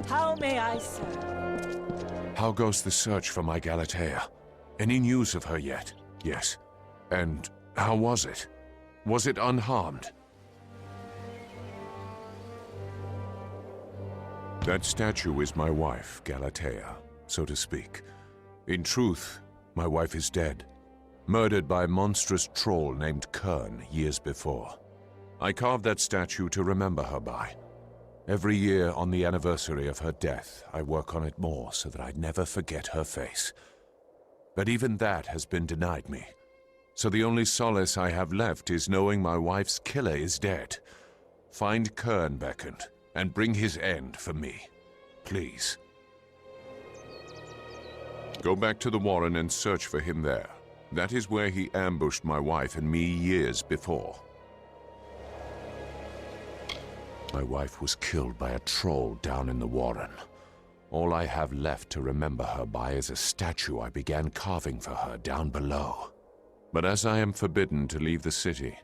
How may I serve? How goes the search for my Galatea? Any news of her yet? Yes. And how was it? Was it unharmed? That statue is my wife, Galatea, so to speak. In truth, my wife is dead. Murdered by a monstrous troll named Kern years before. I carved that statue to remember her by. Every year on the anniversary of her death, I work on it more so that I'd never forget her face. But even that has been denied me. So the only solace I have left is knowing my wife's killer is dead. Find Kern, Beckon, and bring his end for me. Please. Go back to the Warren and search for him there. That is where he ambushed my wife and me years before. My wife was killed by a troll down in the Warren. All I have left to remember her by is a statue I began carving for her down below. But as I am forbidden to leave the city,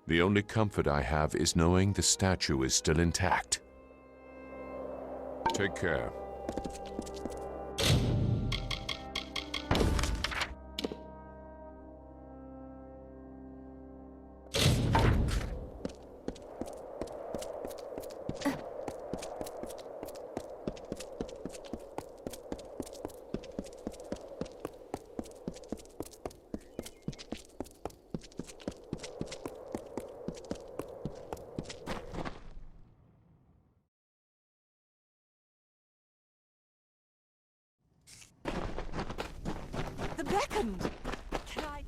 the only comfort I have is knowing the statue is still intact. Take care. The beckoned! Can I...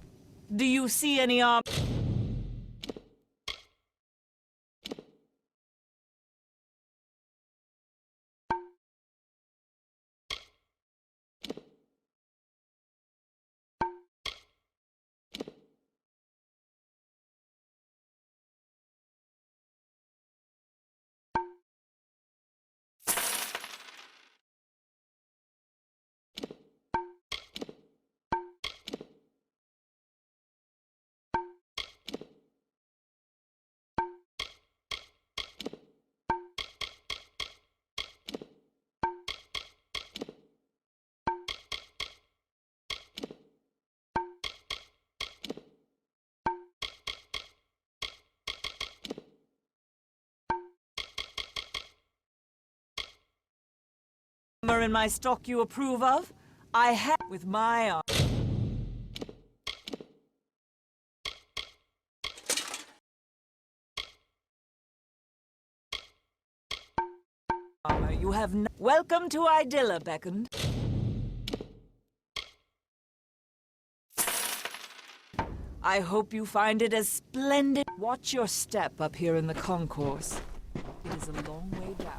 Do you see any arm... in my stock you approve of? I have with my arm. You have no... Welcome to Idylla, Beckoned. I hope you find it as splendid. Watch your step up here in the concourse. It is a long way down.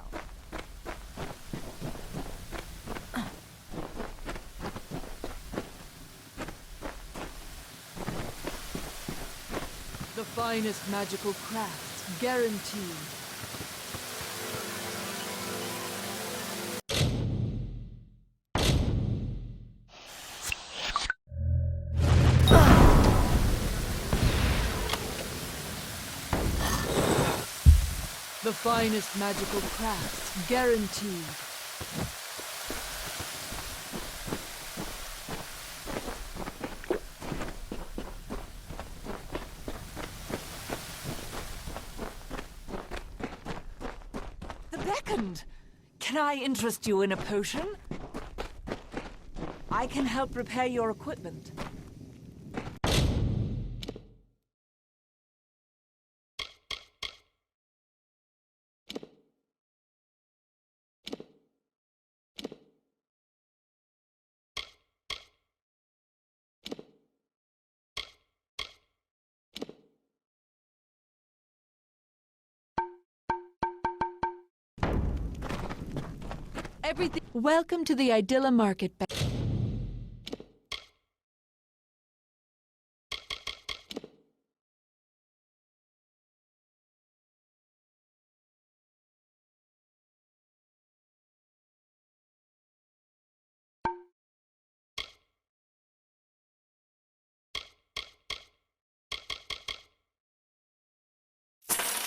The finest magical crafts, guaranteed. The finest magical crafts, guaranteed. The beckoned! Can I interest you in a potion? I can help repair your equipment. Everything. Welcome to the Idylla Market.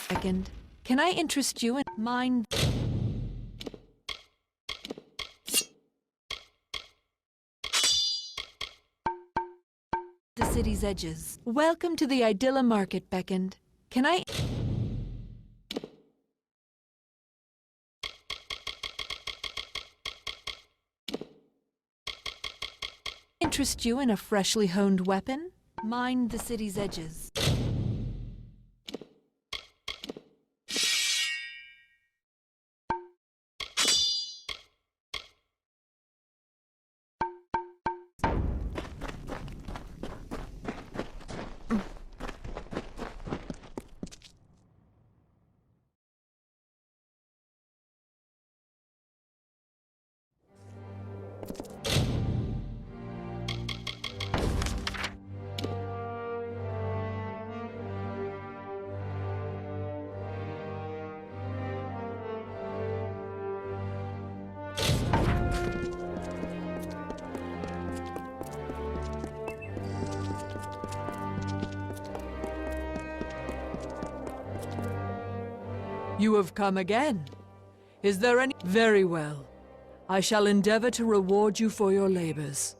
Second, can I interest you in mine? The city's edges. Welcome to the Idylla Market, beckoned. Can I interest you in a freshly honed weapon? Mind the city's edges. You have come again. Is there any— Very well. I shall endeavor to reward you for your labors.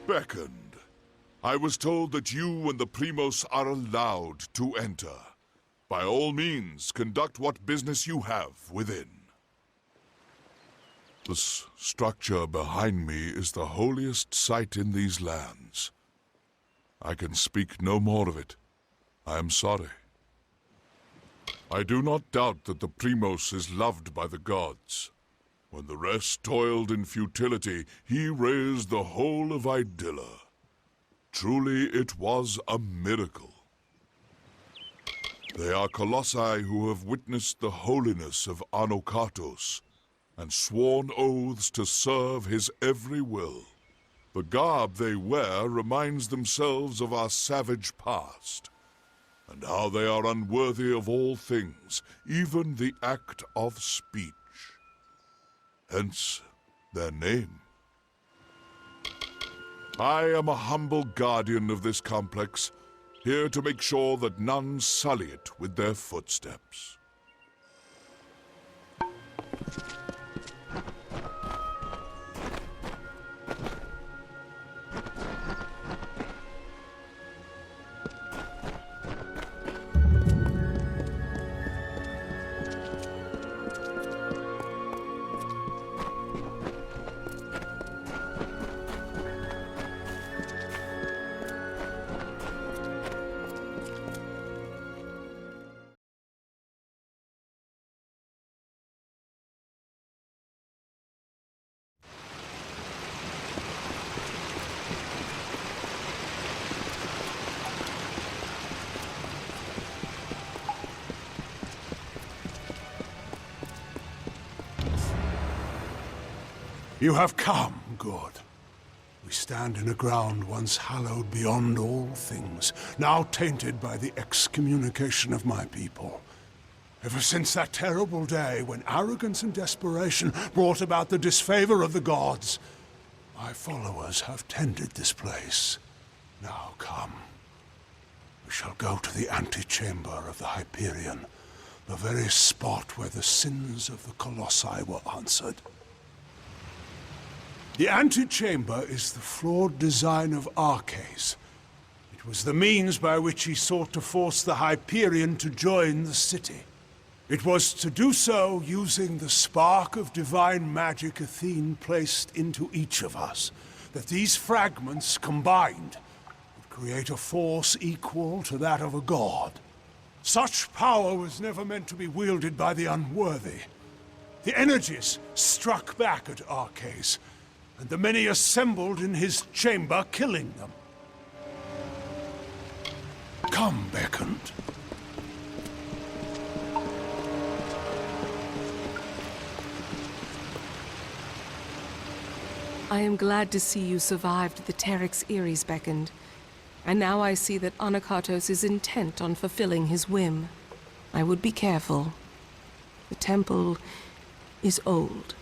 Beckoned. I was told that you and the Primos are allowed to enter. By all means, conduct what business you have within. The structure behind me is the holiest site in these lands. I can speak no more of it. I am sorry. I do not doubt that the Primos is loved by the gods. When the rest toiled in futility, he raised the whole of Idylla. Truly, it was a miracle. They are colossi who have witnessed the holiness of Anokatos and sworn oaths to serve his every will. The garb they wear reminds themselves of our savage past, and how they are unworthy of all things, even the act of speech. Hence, their name. I am a humble guardian of this complex, here to make sure that none sully it with their footsteps. You have come, good. We stand in a ground once hallowed beyond all things, now tainted by the excommunication of my people. Ever since that terrible day when arrogance and desperation brought about the disfavor of the gods, my followers have tended this place. Now come. We shall go to the antechamber of the Hyperion, the very spot where the sins of the Colossi were answered. The antechamber is the flawed design of Arcades. It was the means by which he sought to force the Hyperion to join the city. It was to do so using the spark of divine magic Athene placed into each of us, that these fragments combined would create a force equal to that of a god. Such power was never meant to be wielded by the unworthy. The energies struck back at Arcades, and the many assembled in his chamber, killing them. Come, beckoned. I am glad to see you survived the Terex Eries beckoned. And now I see that Anokatos is intent on fulfilling his whim. I would be careful. The temple is old.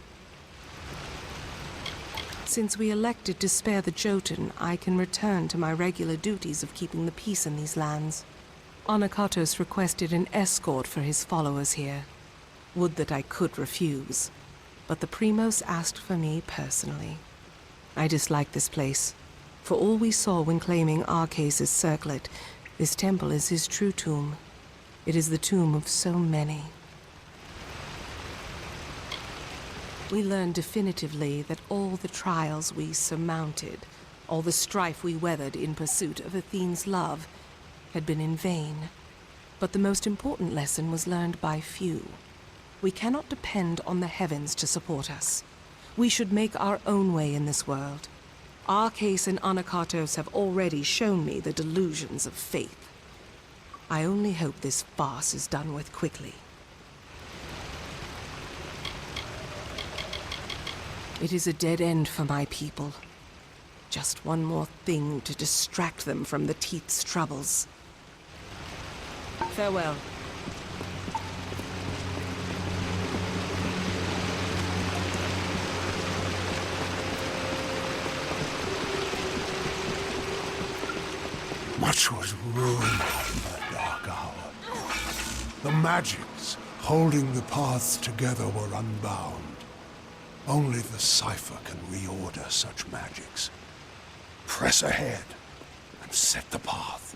Since we elected to spare the Jotun, I can return to my regular duties of keeping the peace in these lands. Anokatos requested an escort for his followers here. Would that I could refuse, but the Primos asked for me personally. I dislike this place. For all we saw when claiming Arcades' circlet, this temple is his true tomb. It is the tomb of so many. We learned definitively that all the trials we surmounted, all the strife we weathered in pursuit of Athene's love, had been in vain. But the most important lesson was learned by few. We cannot depend on the heavens to support us. We should make our own way in this world. Arcades and Anokatos have already shown me the delusions of faith. I only hope this farce is done with quickly. It is a dead end for my people. Just one more thing to distract them from the Teeth's troubles. Farewell. Much was ruined in that dark hour. The magics holding the paths together were unbound. Only the cipher can reorder such magics. Press ahead and set the path.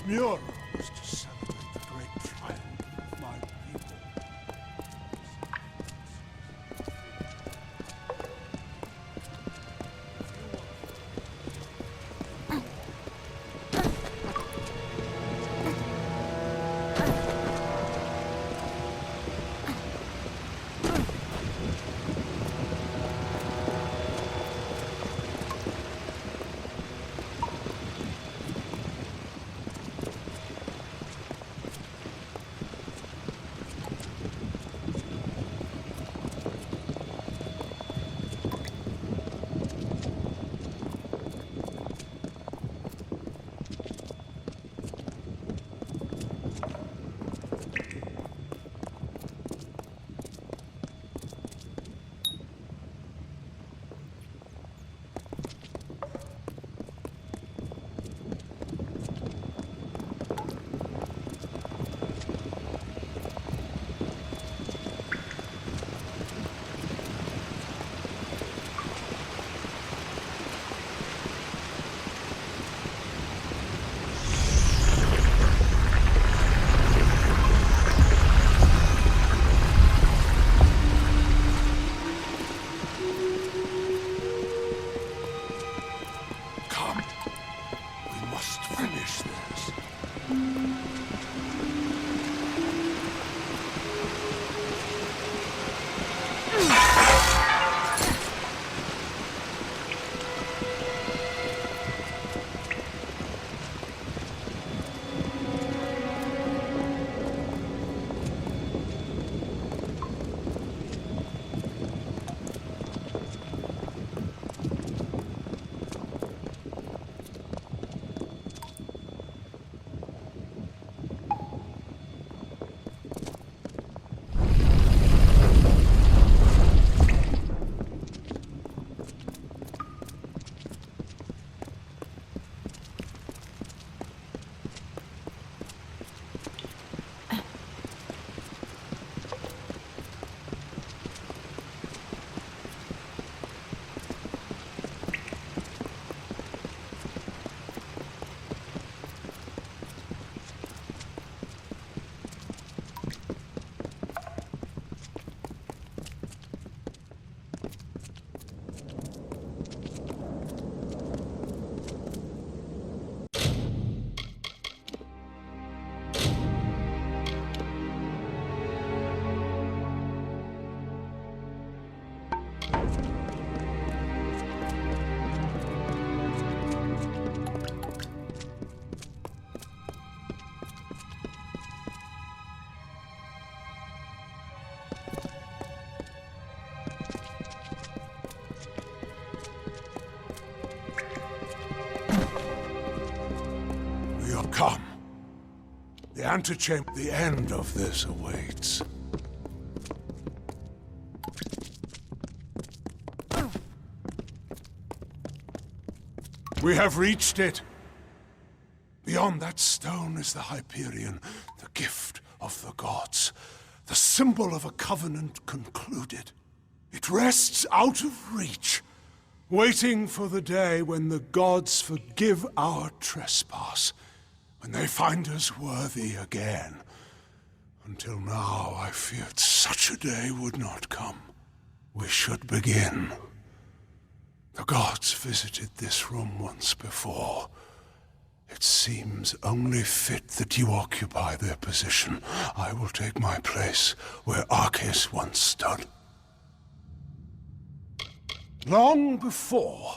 mural was to celebrate the great triumph of my people. Come. The antechamber, the end of this awaits. We have reached it. Beyond that stone is the Hyperion, the gift of the gods, the symbol of a covenant concluded. It rests out of reach, waiting for the day when the gods forgive our trespass, when they find us worthy again. Until now, I feared such a day would not come. We should begin. The gods visited this room once before. It seems only fit that you occupy their position. I will take my place where Arceus once stood. Long before,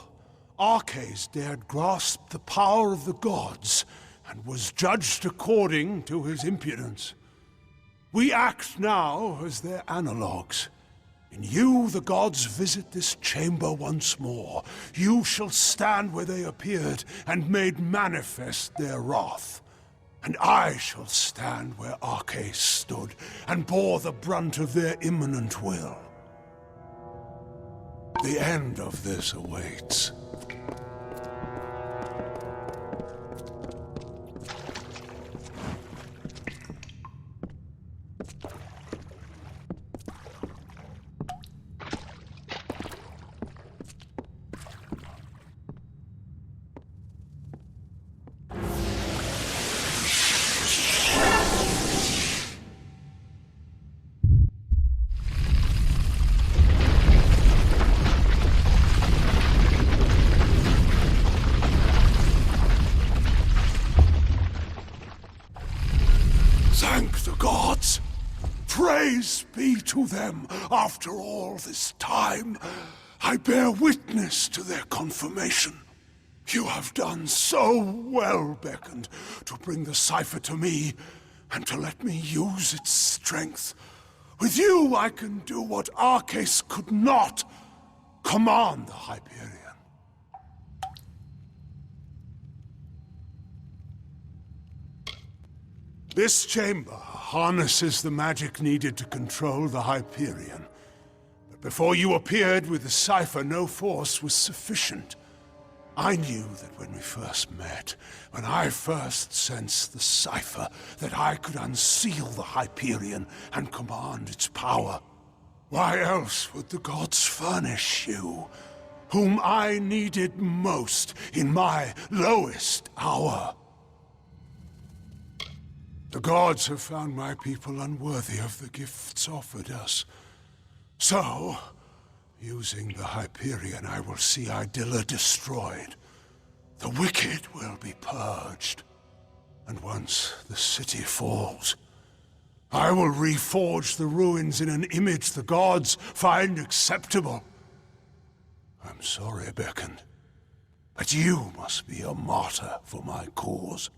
Arceus dared grasp the power of the gods and was judged according to his impudence. We act now as their analogues. In you, the gods visit this chamber once more. You shall stand where they appeared and made manifest their wrath. And I shall stand where Arceus stood and bore the brunt of their imminent will. The end of this awaits. Praise be to them after all this time. I bear witness to their confirmation. You have done so well, Beckoned, to bring the cipher to me and to let me use its strength. With you, I can do what Arcais could not. Command the Hyperion. This chamber harnesses the magic needed to control the Hyperion. But before you appeared with the cipher, no force was sufficient. I knew that when we first met, when I first sensed the cipher, that I could unseal the Hyperion and command its power. Why else would the gods furnish you, whom I needed most in my lowest hour? The gods have found my people unworthy of the gifts offered us. So, using the Hyperion, I will see Idilla destroyed. The wicked will be purged. And once the city falls, I will reforge the ruins in an image the gods find acceptable. I'm sorry, Beckoned, but you must be a martyr for my cause.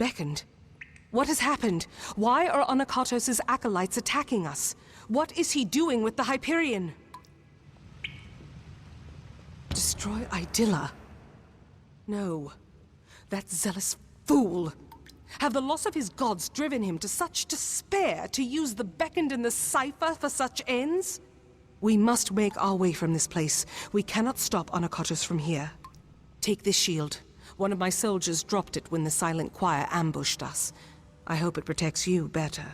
Beckoned? What has happened? Why are Anakatos' acolytes attacking us? What is he doing with the Hyperion? Destroy Idylla? No. That zealous fool. Have the loss of his gods driven him to such despair to use the Beckoned and the Cipher for such ends? We must make our way from this place. We cannot stop Anakatos from here. Take this shield. One of my soldiers dropped it when the Silent Choir ambushed us. I hope it protects you better.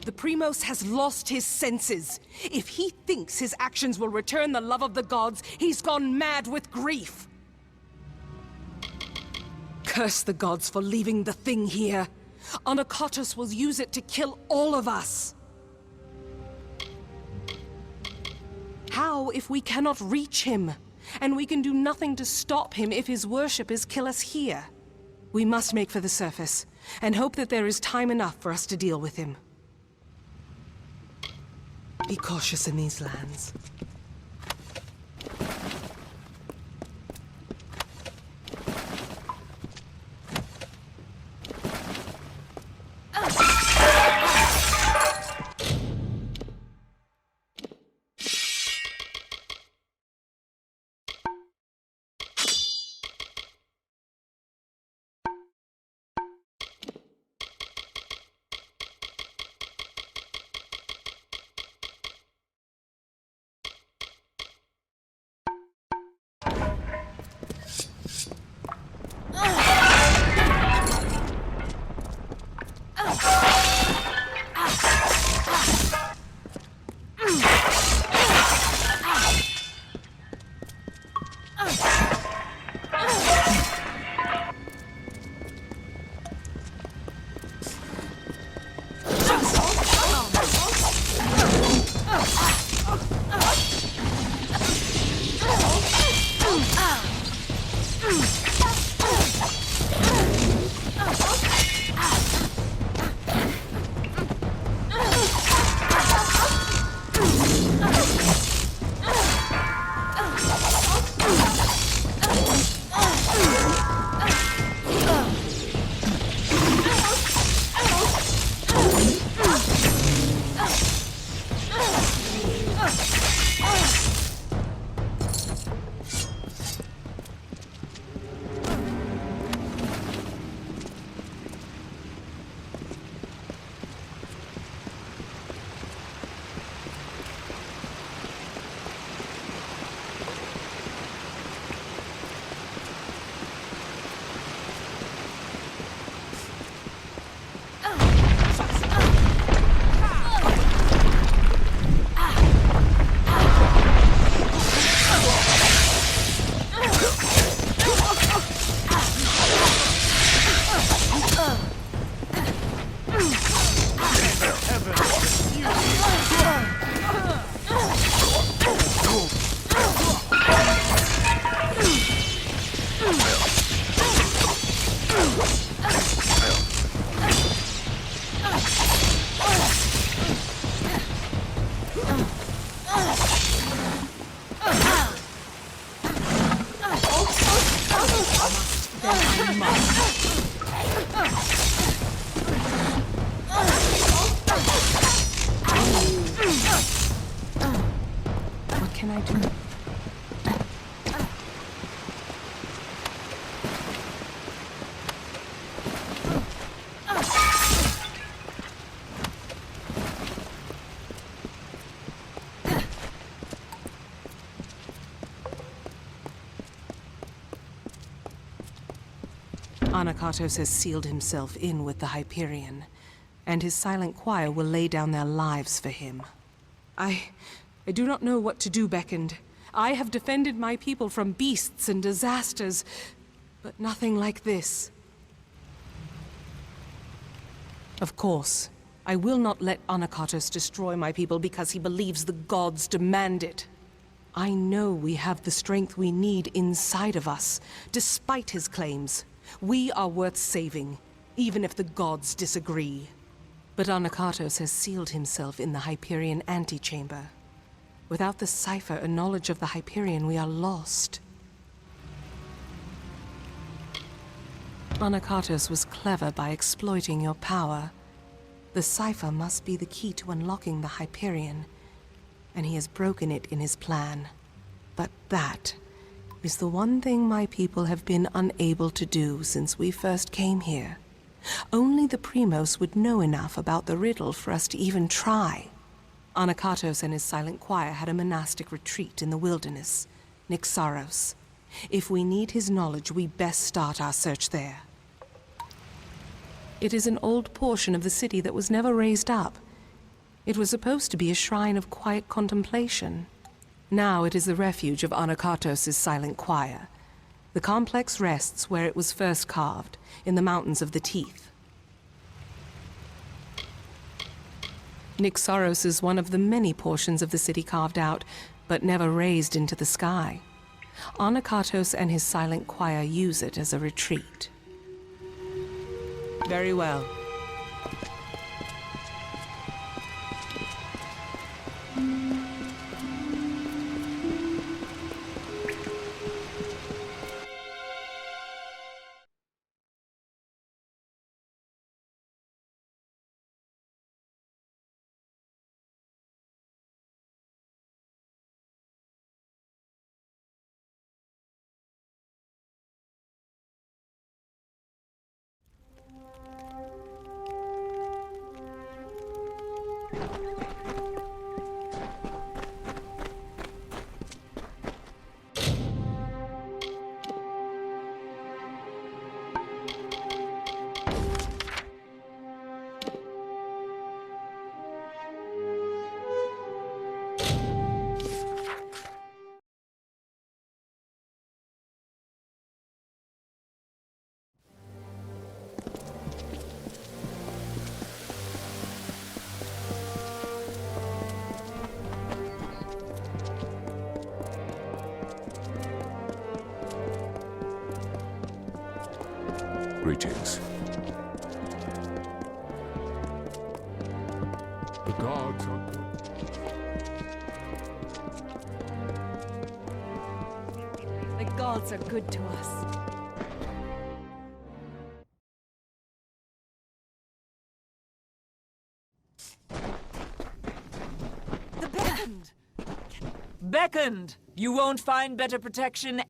The Primos has lost his senses. If he thinks his actions will return the love of the gods, he's gone mad with grief. Curse the gods for leaving the thing here. Anakatos will use it to kill all of us. How if we cannot reach him? And we can do nothing to stop him if his worshippers kill us here. We must make for the surface, and hope that there is time enough for us to deal with him. Be cautious in these lands. can I do? Anakatos has sealed himself in with the Hyperion, and his silent choir will lay down their lives for him. I do not know what to do, Beckoned. I have defended my people from beasts and disasters, but nothing like this. Of course, I will not let Anakatos destroy my people because he believes the gods demand it. I know we have the strength we need inside of us, despite his claims. We are worth saving, even if the gods disagree. But Anakatos has sealed himself in the Hyperion antechamber. Without the cipher and knowledge of the Hyperion, we are lost. Anakatos was clever by exploiting your power. The cipher must be the key to unlocking the Hyperion, and he has broken it in his plan. But that is the one thing my people have been unable to do since we first came here. Only the Primos would know enough about the riddle for us to even try. Anakatos and his silent choir had a monastic retreat in the wilderness, Nyxaros. If we need his knowledge, we best start our search there. It is an old portion of the city that was never raised up. It was supposed to be a shrine of quiet contemplation. Now it is the refuge of Anakatos' silent choir. The complex rests where it was first carved, in the Mountains of the Teeth. Nyxaros is one of the many portions of the city carved out, but never raised into the sky. Anakatos and his silent choir use it as a retreat. Very well. Greetings. The gods are good. The gods are good to us. The Beckoned! Beckoned! You won't find better protection.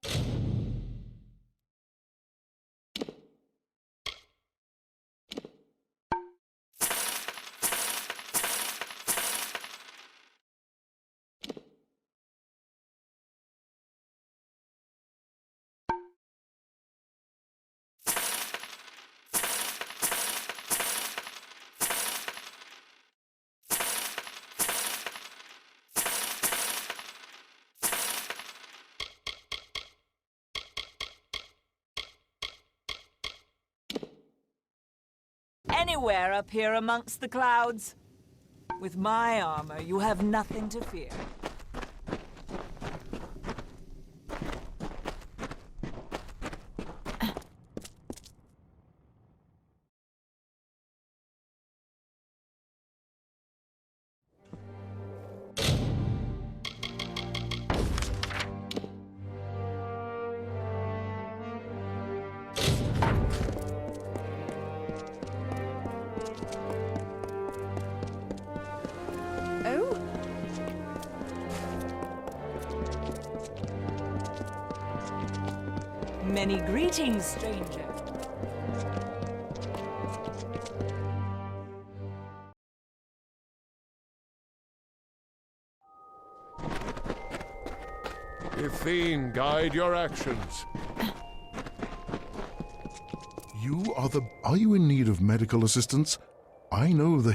Anywhere up here amongst the clouds. With my armor, you have nothing to fear. Many greetings, stranger. Ithene, guide your actions. Are you in need of medical assistance? I know the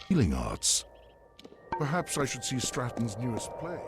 healing arts. Perhaps I should see Stratton's newest play.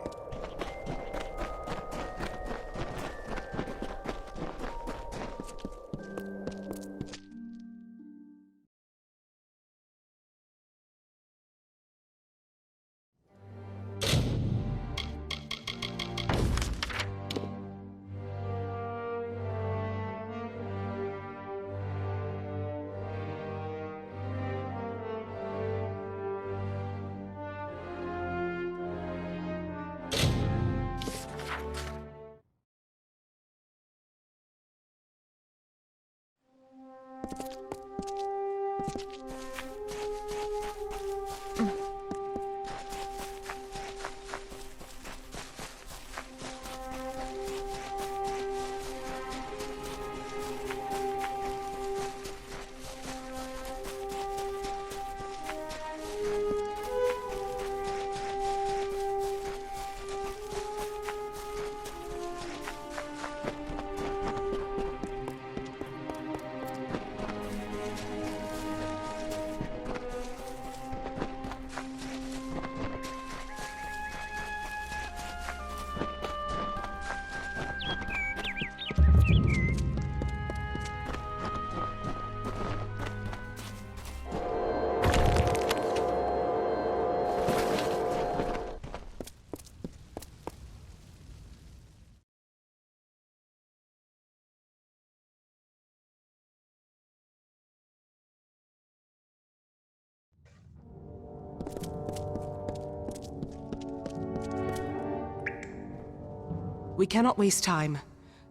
We cannot waste time.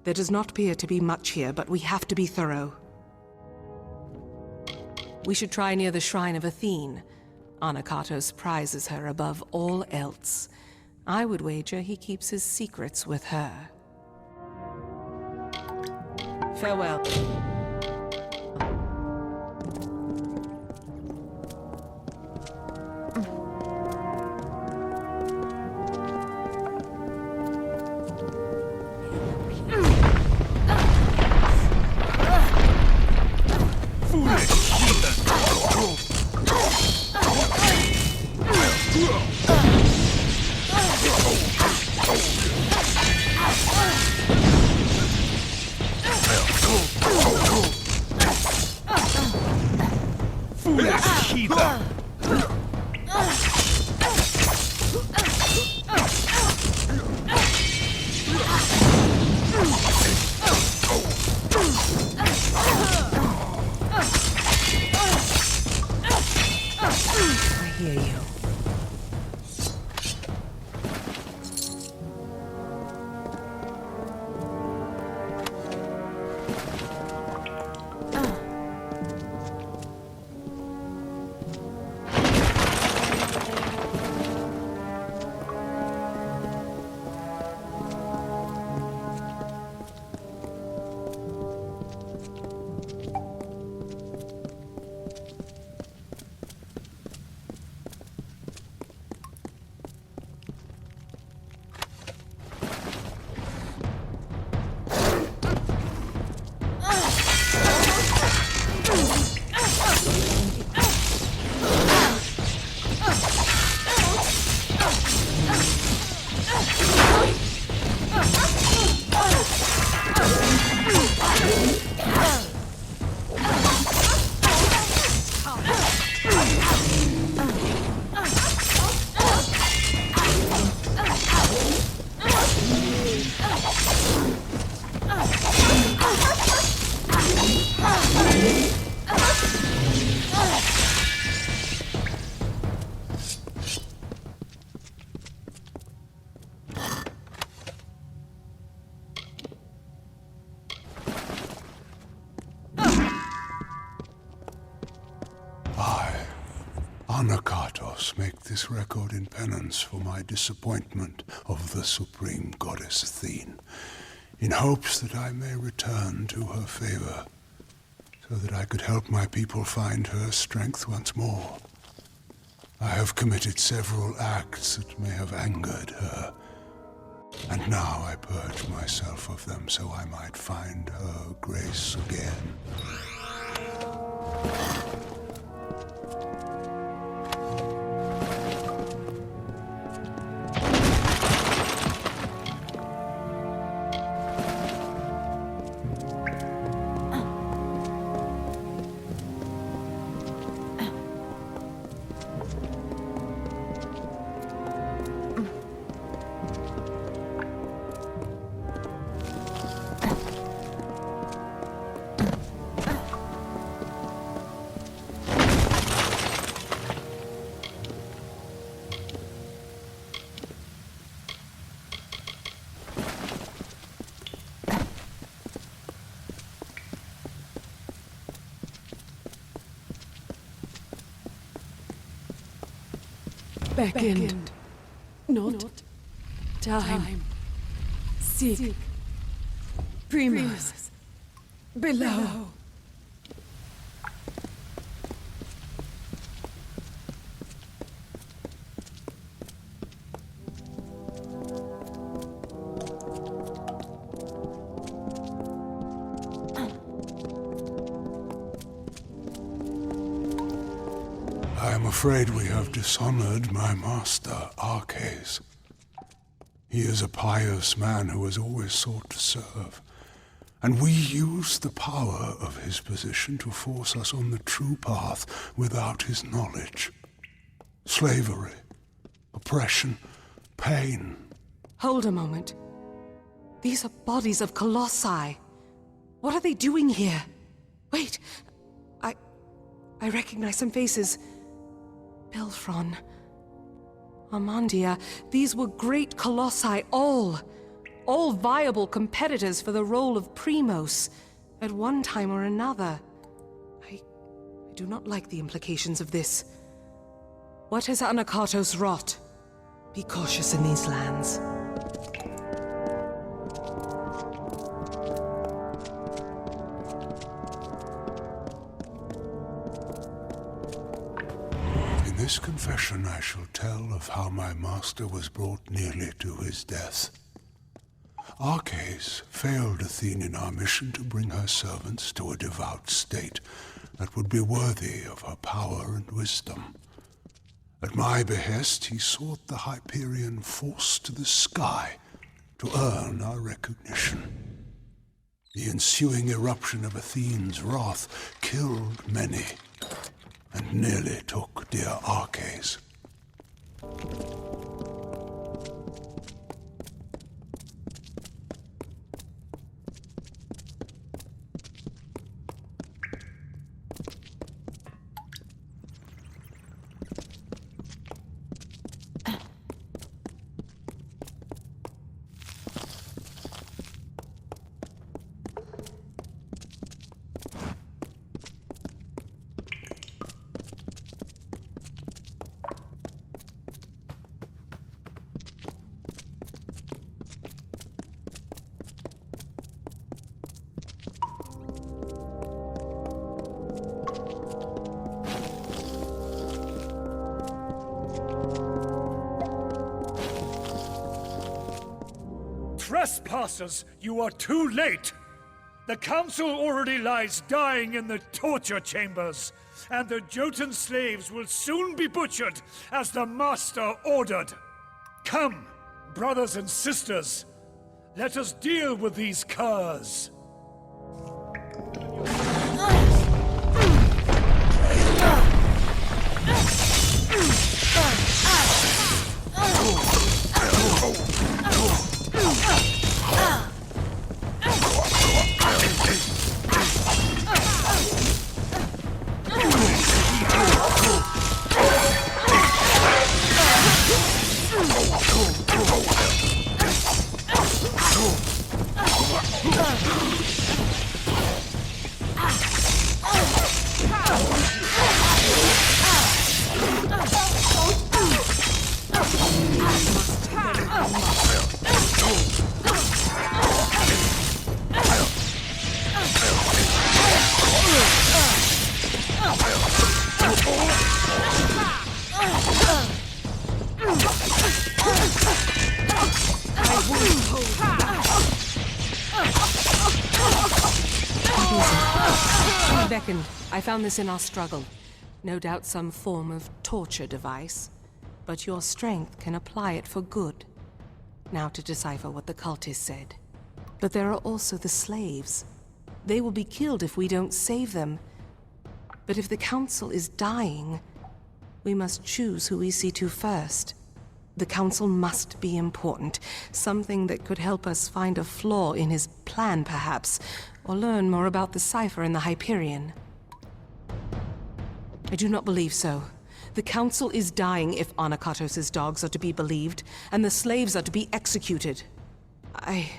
There does not appear to be much here, but we have to be thorough. We should try near the Shrine of Athene. Anakatos prizes her above all else. I would wager he keeps his secrets with her. Farewell. I hear you. Anakatos make this record in penance for my disappointment of the supreme goddess Athene, in hopes that I may return to her favor, so that I could help my people find her strength once more. I have committed several acts that may have angered her, and now I purge myself of them so I might find her grace again. Beckoned, not time. Seek Primus below. I am afraid we have dishonored my master, Arcades. He is a pious man who has always sought to serve, and we use the power of his position to force us on the true path without his knowledge. Slavery, oppression, pain. Hold a moment. These are bodies of colossi. What are they doing here? Wait, I recognize some faces. Belfron, Armandia, these were great colossi, all viable competitors for the role of Primos at one time or another. I do not like the implications of this. What has Anakatos wrought? Be cautious in these lands. In this confession I shall tell of how my master was brought nearly to his death. Arcades failed Athene in our mission to bring her servants to a devout state that would be worthy of her power and wisdom. At my behest, he sought the Hyperion force to the sky to earn our recognition. The ensuing eruption of Athene's wrath killed many, and nearly took dear Arcades. Trespassers, you are too late! The council already lies dying in the torture chambers, and the Jotun slaves will soon be butchered as the master ordered. Come, brothers and sisters, let us deal with these curs. found this in our struggle. No doubt some form of torture device. But your strength can apply it for good. Now to decipher what the cultists said. But there are also the slaves. They will be killed if we don't save them. But if the Council is dying, we must choose who we see to first. The Council must be important. Something that could help us find a flaw in his plan, perhaps. Or learn more about the cipher in the Hyperion. I do not believe so. The Council is dying if Anakatos' dogs are to be believed, and the slaves are to be executed. I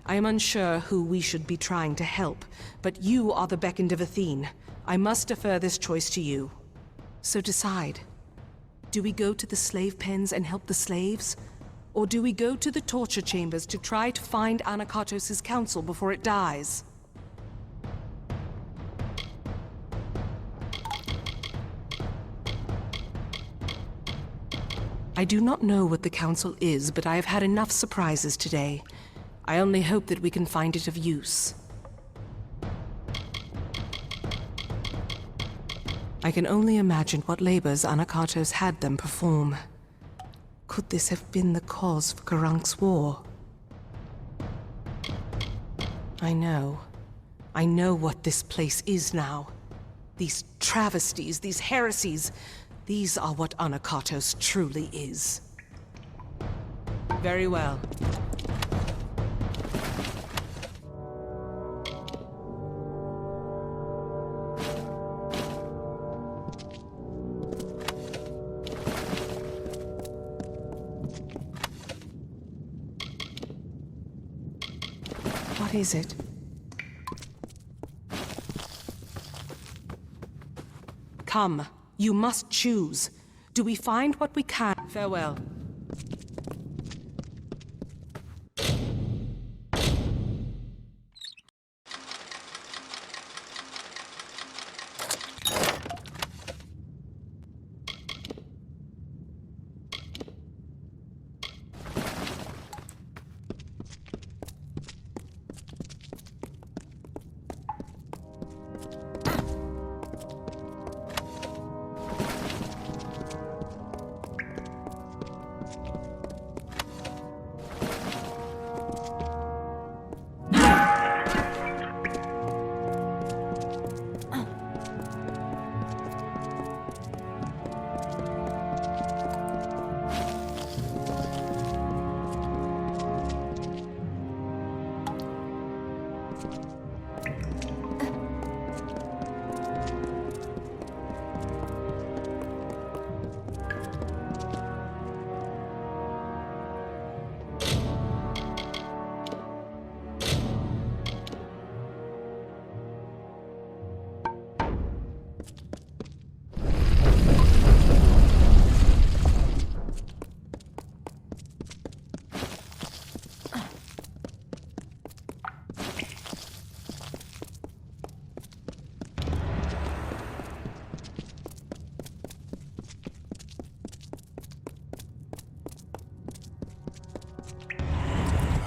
am unsure who we should be trying to help, but you are the beckoned of Athene. I must defer this choice to you. So decide. Do we go to the slave pens and help the slaves? Or do we go to the torture chambers to try to find Anakatos' council before it dies? I do not know what the council is, but I have had enough surprises today. I only hope that we can find it of use. I can only imagine what labors Anakatos had them perform. Could this have been the cause for Karank's war? I know what this place is now. These travesties, these heresies, these are what Anakatos truly is. Very well. What is it? Come, you must choose. Do we find what we can? Farewell.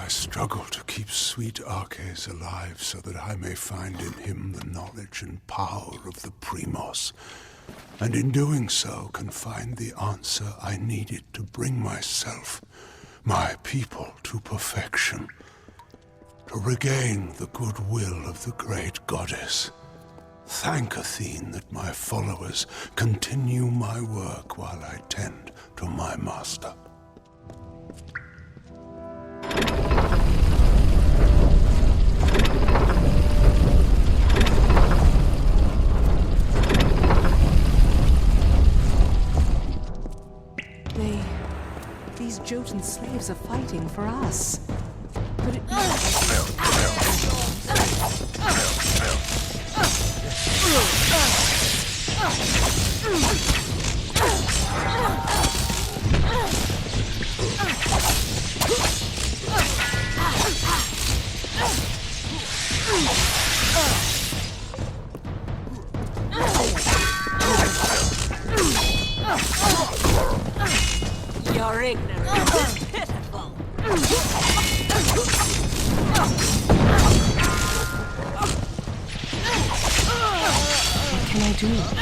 Struggle to keep sweet Arches alive so that I may find in him the knowledge and power of the Primos, and in doing so can find the answer I needed to bring myself, my people, to perfection, to regain the goodwill of the great goddess. Thank Athene that my followers continue my work while I tend to my master. These Jotun slaves are fighting for us. But it... Your ignorance is pitiful. What can I too.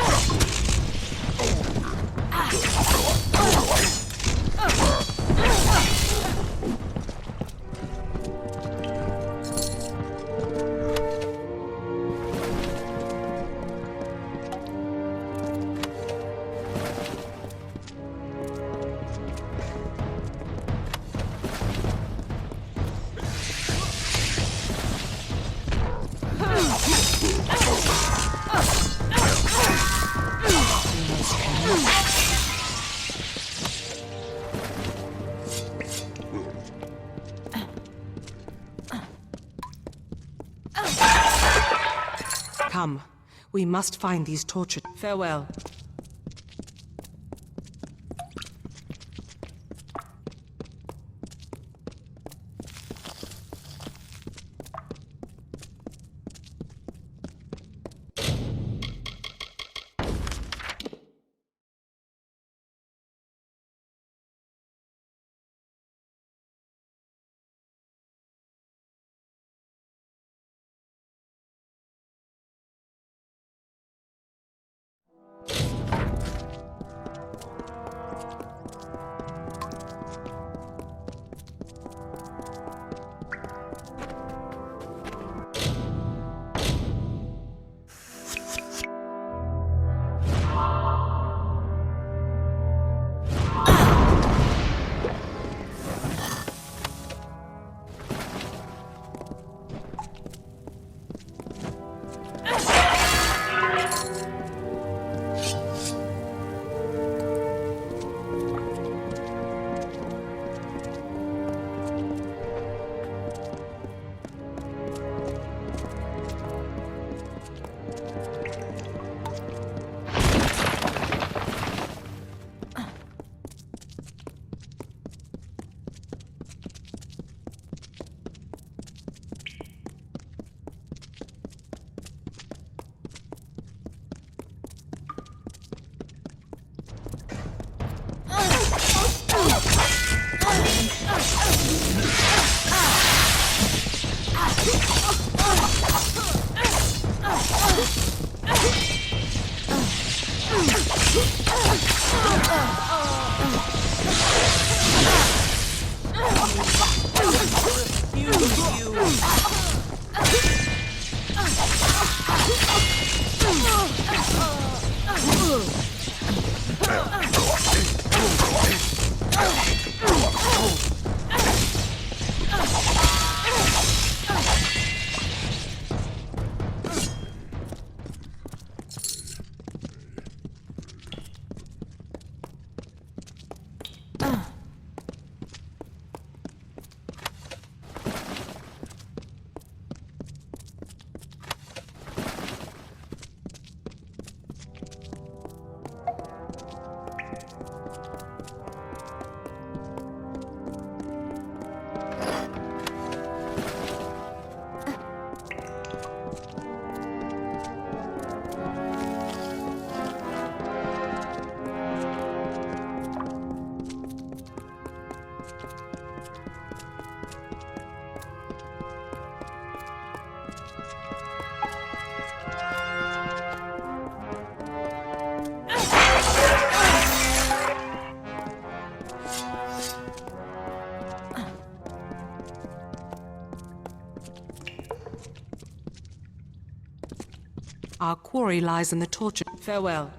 Come. We must find these tortured. Farewell. Our quarry lies in the torture. Farewell.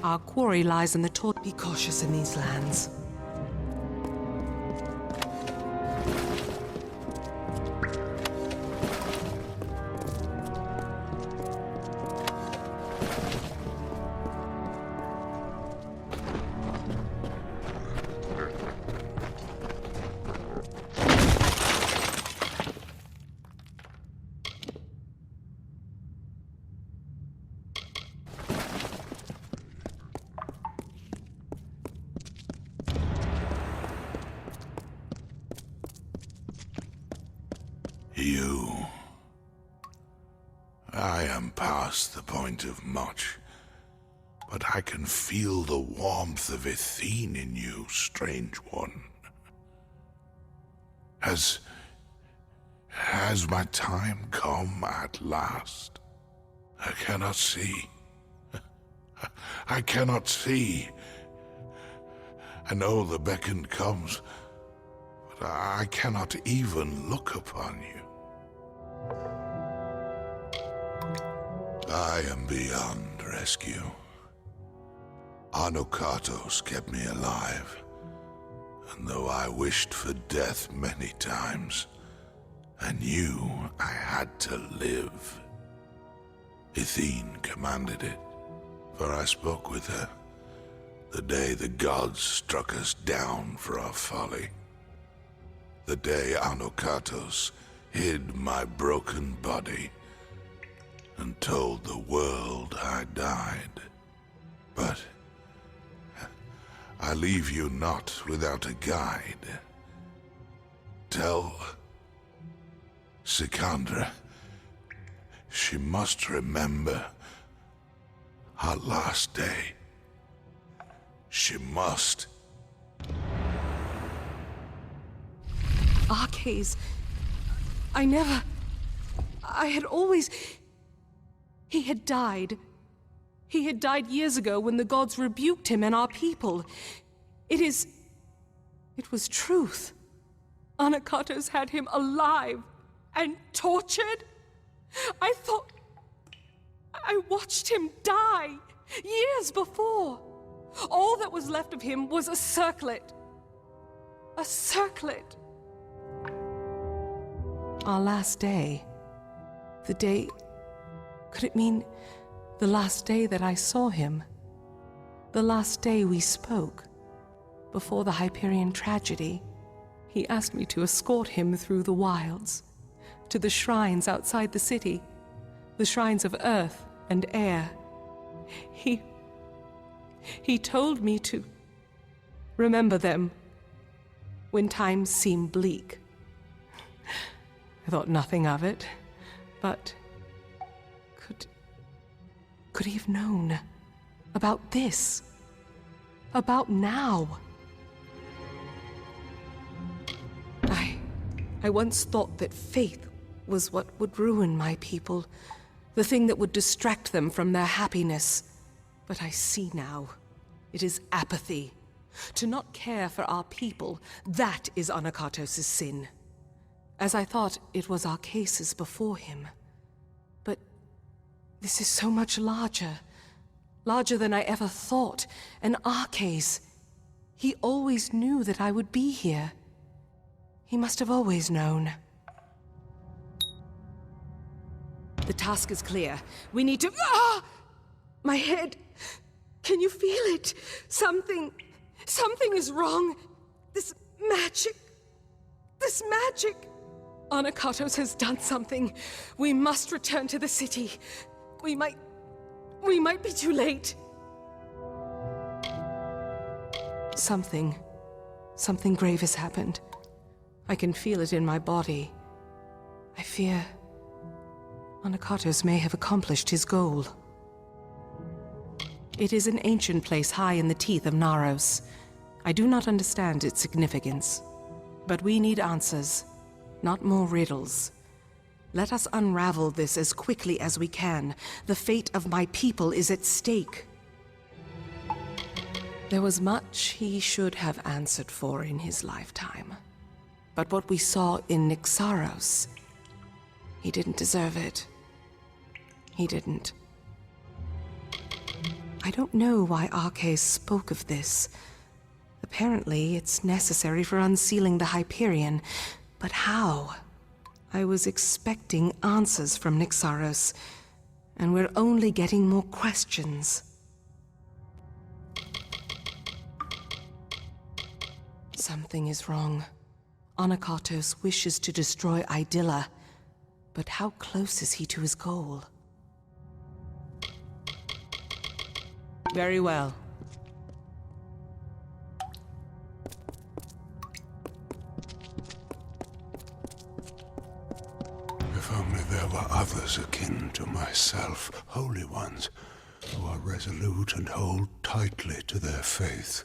Our quarry lies in the Tort. Be cautious in these lands. I am past the point of much, but I can feel the warmth of Athene in you, strange one. Has my time come at last? I cannot see. I cannot see. I know the beckon comes, but I cannot even look upon you. I am beyond rescue. Anokatos kept me alive, and though I wished for death many times, I knew I had to live. Athene commanded it, for I spoke with her the day the gods struck us down for our folly. The day Anokatos hid my broken body and told the world I died. But I leave you not without a guide. Tell Sikandra she must remember her last day. She must. Arcades. I had always... He had died. He had died years ago when the gods rebuked him and our people. It was truth. Anakatos had him alive and tortured. I thought... I watched him die years before. All that was left of him was a circlet. A circlet. Our last day. The day... Could it mean the last day that I saw him? The last day we spoke? Before the Hyperion tragedy, he asked me to escort him through the wilds, to the shrines outside the city, the shrines of earth and air. He told me to remember them when times seem bleak. I thought nothing of it, but could he have known about this? About now? I once thought that faith was what would ruin my people, the thing that would distract them from their happiness. But I see now, it is apathy. To not care for our people, that is Anakatos' sin. As I thought it was our cases before him. But this is so much larger. Larger than I ever thought. An Arcase. He always knew that I would be here. He must have always known. The task is clear. We need to... Ah! My head! Can you feel it? Something is wrong. This magic... Anakatos has done something. We must return to the city. We might be too late. Something grave has happened. I can feel it in my body. I fear Anakatos may have accomplished his goal. It is an ancient place high in the teeth of Naros. I do not understand its significance. But we need answers, not more riddles. Let us unravel this as quickly as we can. The fate of my people is at stake. There was much he should have answered for in his lifetime. But what we saw in Nyxaros, he didn't deserve it. He didn't. I don't know why Arcase spoke of this. Apparently, it's necessary for unsealing the Hyperion. But how? I was expecting answers from Nyxaros, and we're only getting more questions. Something is wrong. Anakatos wishes to destroy Idylla, but how close is he to his goal? Very well. If only there were others akin to myself, holy ones, who are resolute and hold tightly to their faith.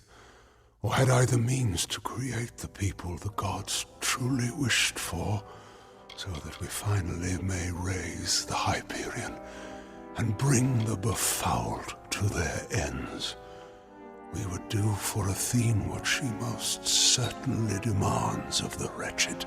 Or had I the means to create the people the gods truly wished for, so that we finally may raise the Hyperion and bring the befouled to their ends. We would do for Athene what she most certainly demands of the wretched.